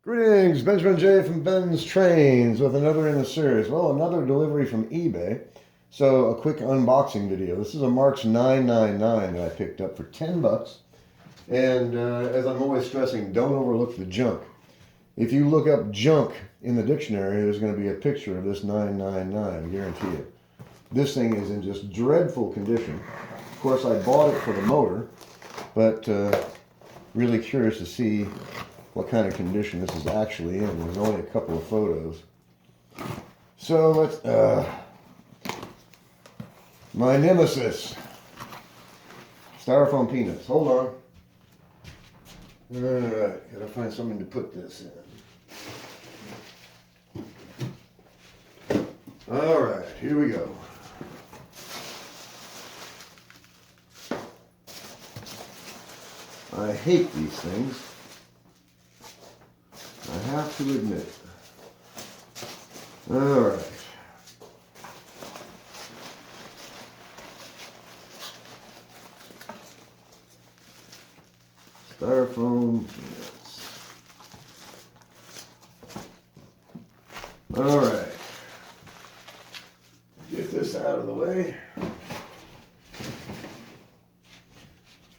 Greetings, Benjamin J from BENZTRAINZ with another in the series. Well, another delivery from eBay. So a quick unboxing video. This is a Marx 999 that I picked up for 10 bucks. And as I'm always stressing, don't overlook the junk. If you look up junk in the dictionary, there's going to be a picture of this 999, I guarantee you. This thing is in just dreadful condition. Of course, I bought it for the motor, but really curious to see what kind of condition this is actually in. There's only a couple of photos. So let's, my nemesis, styrofoam peanuts. Hold on. Alright, gotta find something to put this in. Alright, here we go. I hate these things, I have to admit. Alright. Styrofoam peanuts. Alright. Get this out of the way.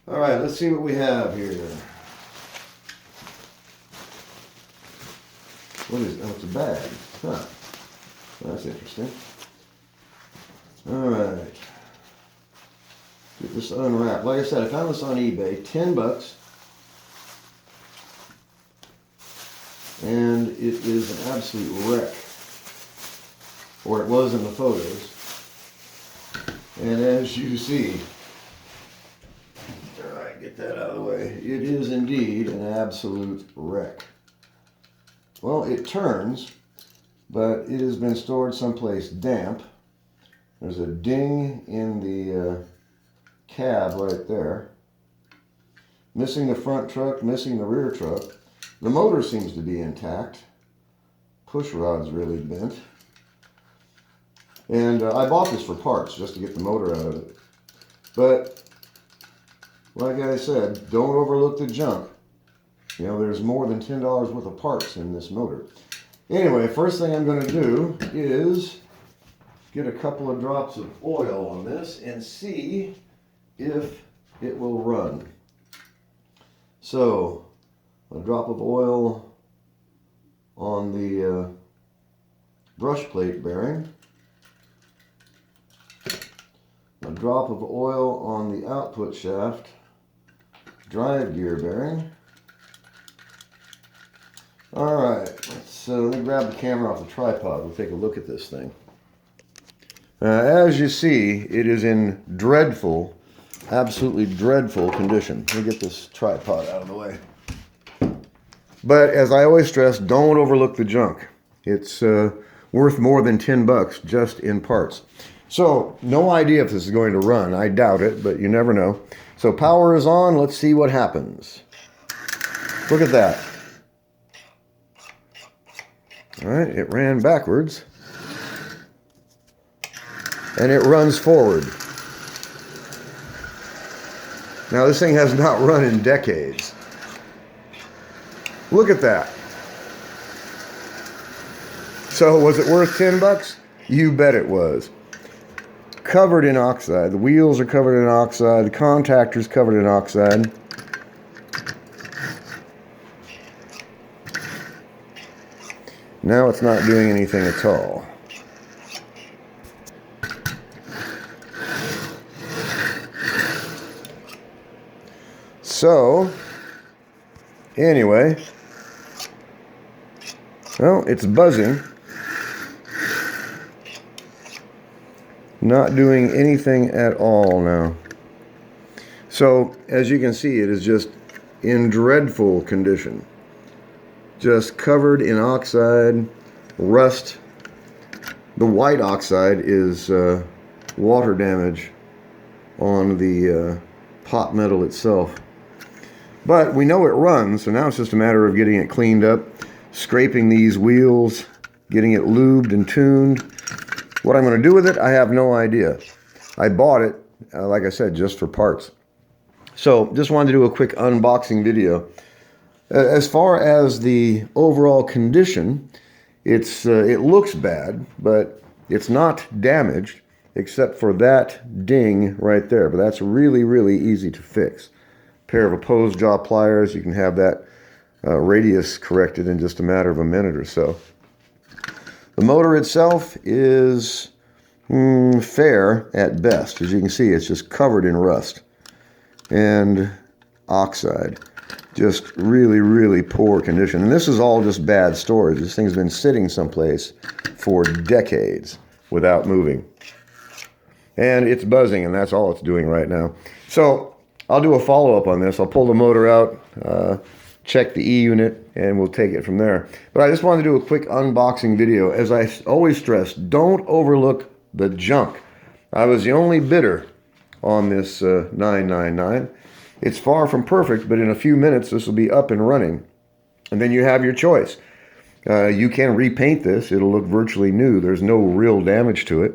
Alright, let's see what we have here. What is, oh, it's a bag. Huh. That's interesting. Alright. Get this unwrapped. Like I said, I found this on eBay. 10 bucks. And it is an absolute wreck. Or it was in the photos. And as you see, alright, get that out of the way. It is indeed an absolute wreck. Well, it turns, but it has been stored someplace damp. There's a ding in the cab right there. Missing the front truck, missing the rear truck. The motor seems to be intact. Push rod's really bent. And I bought this for parts just to get the motor out of it. But, like I said, don't overlook the junk. You know, there's more than $10 worth of parts in this motor. Anyway, first thing I'm going to do is get a couple of drops of oil on this and see if it will run. So, a drop of oil on the brush plate bearing. A drop of oil on the output shaft drive gear bearing. Alright, let me grab the camera off the tripod. We'll take a look at this thing. As you see, it is in dreadful, absolutely dreadful condition. Let me get this tripod out of the way. But as I always stress, don't overlook the junk. It's worth more than 10 bucks just in parts. So, no idea if this is going to run. I doubt it, but you never know. So power is on. Let's see what happens. Look at that. All right, it ran backwards. And it runs forward. Now this thing has not run in decades. Look at that. So was it worth 10 bucks? You bet it was. Covered in oxide. The wheels are covered in oxide. The contactor's covered in oxide. Now it's not doing anything at all. So, anyway, well, it's buzzing. Not doing anything at all now. So, as you can see, it is just in dreadful condition. Just covered in oxide, rust. The white oxide is water damage on the pot metal itself. But we know it runs, so now it's just a matter of getting it cleaned up, scraping these wheels, getting it lubed and tuned. What I'm going to do with it, I have no idea. I bought it, like I said, just for parts. So just wanted to do a quick unboxing video. As far as the overall condition, it looks bad, but it's not damaged except for that ding right there. But that's really, really easy to fix. Pair of opposed jaw pliers, you can have that radius corrected in just a matter of a minute or so. The motor itself is fair at best. As you can see, it's just covered in rust and oxide. Just really, really poor condition. And this is all just bad storage. This thing's been sitting someplace for decades without moving. And it's buzzing, and that's all it's doing right now. So I'll do a follow-up on this. I'll pull the motor out, check the E-unit, and we'll take it from there. But I just wanted to do a quick unboxing video. As I always stress, don't overlook the junk. I was the only bidder on this 999. It's far from perfect, but in a few minutes this will be up and running. And then you have your choice. You can repaint this. It'll look virtually new. There's no real damage to it.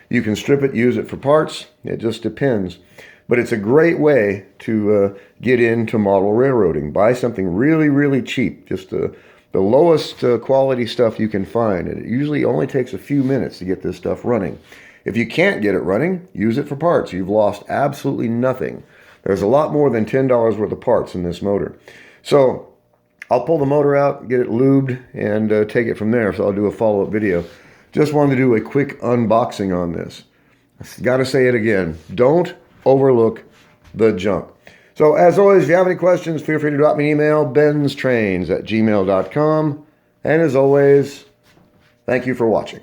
You can strip it, use it for parts. It just depends. But it's a great way to get into model railroading. Buy something really, really cheap. Just the lowest quality stuff you can find. And it usually only takes a few minutes to get this stuff running. If you can't get it running, use it for parts. You've lost absolutely nothing. There's a lot more than $10 worth of parts in this motor. So I'll pull the motor out, get it lubed, and take it from there. So I'll do a follow-up video. Just wanted to do a quick unboxing on this. Got to say it again. Don't overlook the junk. So as always, if you have any questions, feel free to drop me an email, BENZTRAINZ@gmail.com. And as always, thank you for watching.